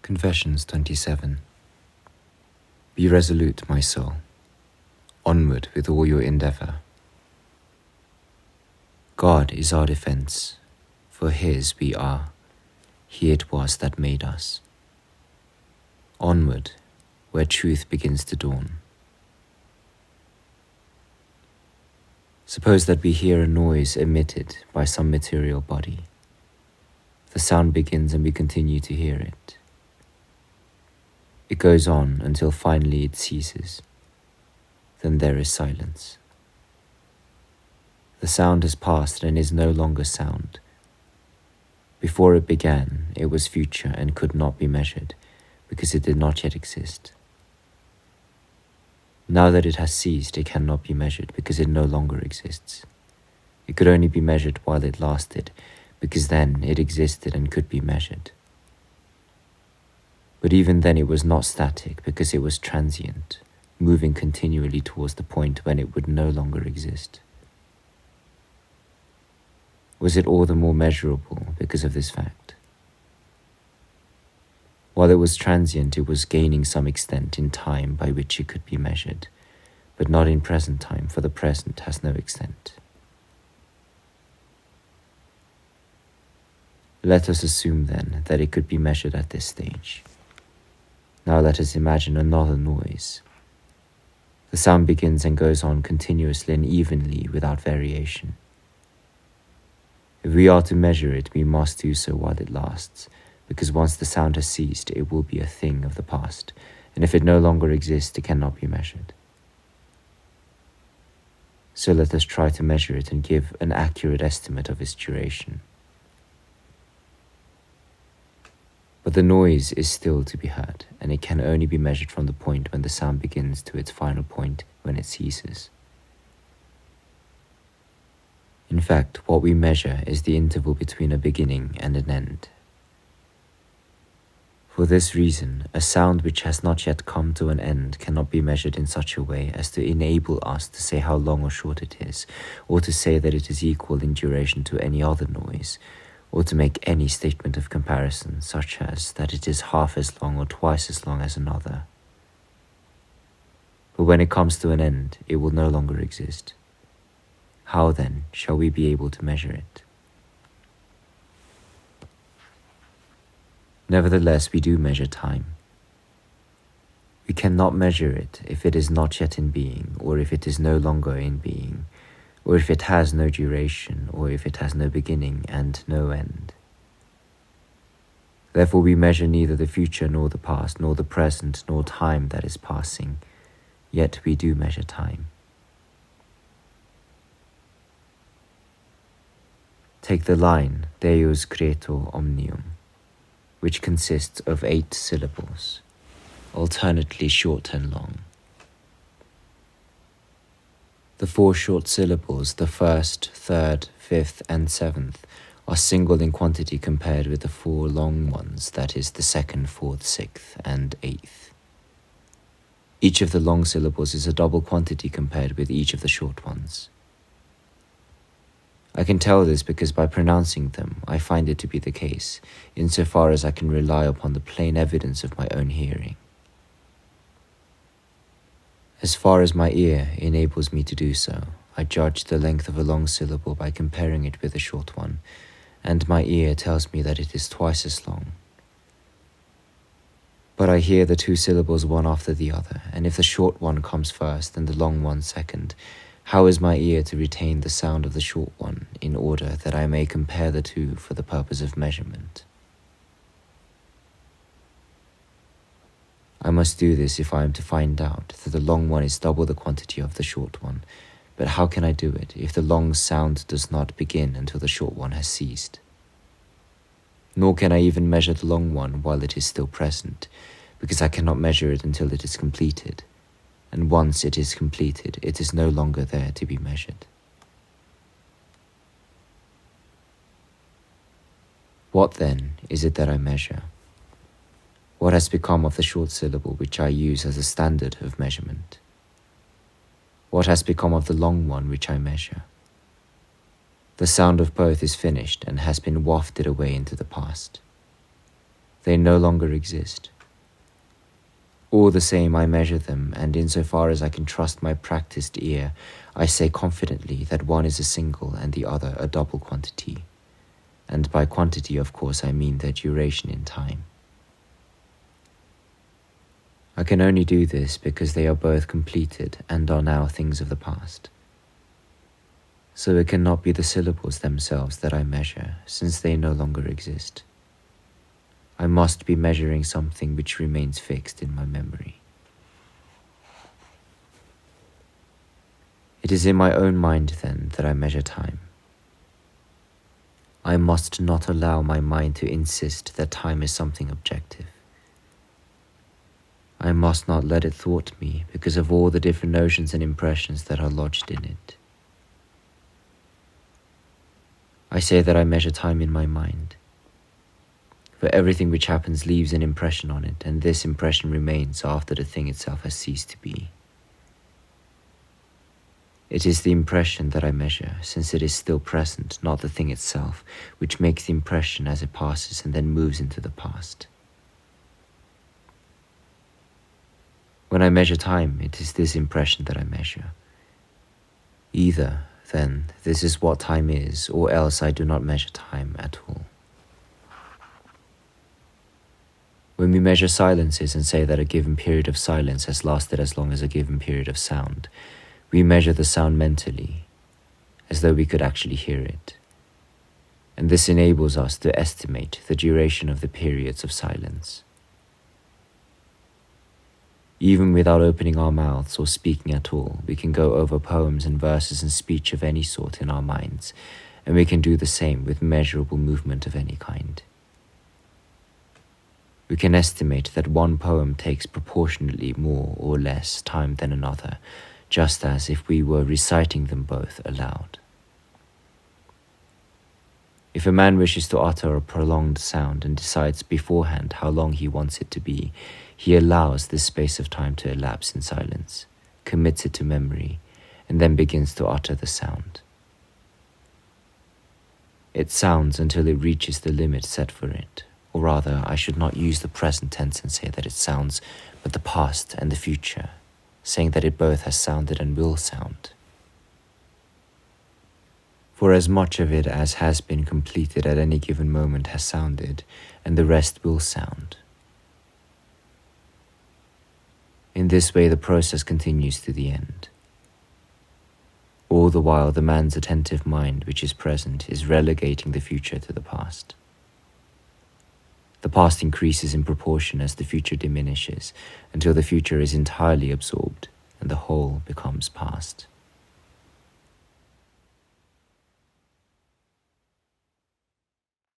Confessions 27. Be resolute, my soul, onward with all your endeavour. God is our defence, for his we are, he it was that made us. Onward, where truth begins to dawn. Suppose that we hear a noise emitted by some material body. The sound begins and we continue to hear it. It goes on until finally it ceases. Then there is silence. The sound has passed and is no longer sound. Before it began, it was future and could not be measured, because it did not yet exist. Now that it has ceased, it cannot be measured, because it no longer exists. It could only be measured while it lasted, because then it existed and could be measured. But even then it was not static, because it was transient, moving continually towards the point when it would no longer exist. Was it all the more measurable because of this fact? While it was transient, it was gaining some extent in time by which it could be measured, but not in present time, for the present has no extent. Let us assume then that it could be measured at this stage. Now let us imagine another noise. The sound begins and goes on continuously and evenly without variation. If we are to measure it, we must do so while it lasts, because once the sound has ceased, it will be a thing of the past, and if it no longer exists, it cannot be measured. So let us try to measure it and give an accurate estimate of its duration. But the noise is still to be heard, and it can only be measured from the point when the sound begins to its final point when it ceases. In fact, what we measure is the interval between a beginning and an end. For this reason, a sound which has not yet come to an end cannot be measured in such a way as to enable us to say how long or short it is, or to say that it is equal in duration to any other noise, or to make any statement of comparison, such as that it is half as long or twice as long as another. But when it comes to an end, it will no longer exist. How then shall we be able to measure it? Nevertheless, we do measure time. We cannot measure it if it is not yet in being, or if it is no longer in being, or if it has no duration, or if it has no beginning and no end. Therefore we measure neither the future nor the past, nor the present, nor time that is passing, yet we do measure time. Take the line, Deus creator omnium, which consists of 8 syllables, alternately short and long. The 4 short syllables, the first, third, fifth, and seventh, are single in quantity compared with the 4 long ones, that is, the second, fourth, sixth, and 8th. Each of the long syllables is a double quantity compared with each of the short ones. I can tell this because by pronouncing them, I find it to be the case, insofar as I can rely upon the plain evidence of my own hearing. As far as my ear enables me to do so, I judge the length of a long syllable by comparing it with a short one, and my ear tells me that it is twice as long. But I hear the 2 syllables one after the other, and if the short one comes first and the long one second, how is my ear to retain the sound of the short one in order that I may compare the 2 for the purpose of measurement? I must do this if I am to find out that the long one is double the quantity of the short one, but how can I do it if the long sound does not begin until the short one has ceased? Nor can I even measure the long one while it is still present, because I cannot measure it until it is completed, and once it is completed, it is no longer there to be measured. What then is it that I measure? What has become of the short syllable which I use as a standard of measurement? What has become of the long one which I measure? The sound of both is finished and has been wafted away into the past. They no longer exist. All the same, I measure them, and insofar as I can trust my practiced ear, I say confidently that one is a single and the other a double quantity. And by quantity, of course, I mean their duration in time. I can only do this because they are both completed and are now things of the past. So it cannot be the syllables themselves that I measure, since they no longer exist. I must be measuring something which remains fixed in my memory. It is in my own mind, then, that I measure time. I must not allow my mind to insist that time is something objective. I must not let it thwart me because of all the different notions and impressions that are lodged in it. I say that I measure time in my mind, for everything which happens leaves an impression on it, and this impression remains after the thing itself has ceased to be. It is the impression that I measure, since it is still present, not the thing itself, which makes the impression as it passes and then moves into the past. When I measure time, it is this impression that I measure. Either, then, this is what time is, or else I do not measure time at all. When we measure silences and say that a given period of silence has lasted as long as a given period of sound, we measure the sound mentally, as though we could actually hear it. And this enables us to estimate the duration of the periods of silence. Even without opening our mouths or speaking at all, we can go over poems and verses and speech of any sort in our minds, and we can do the same with measurable movement of any kind. We can estimate that one poem takes proportionately more or less time than another, just as if we were reciting them both aloud. If a man wishes to utter a prolonged sound and decides beforehand how long he wants it to be, he allows this space of time to elapse in silence, commits it to memory, and then begins to utter the sound. It sounds until it reaches the limit set for it, or rather, I should not use the present tense and say that it sounds, but the past and the future, saying that it both has sounded and will sound. For as much of it as has been completed at any given moment has sounded, and the rest will sound. In this way the process continues to the end. All the while the man's attentive mind, which is present, is relegating the future to the past. The past increases in proportion as the future diminishes, until the future is entirely absorbed and the whole becomes past.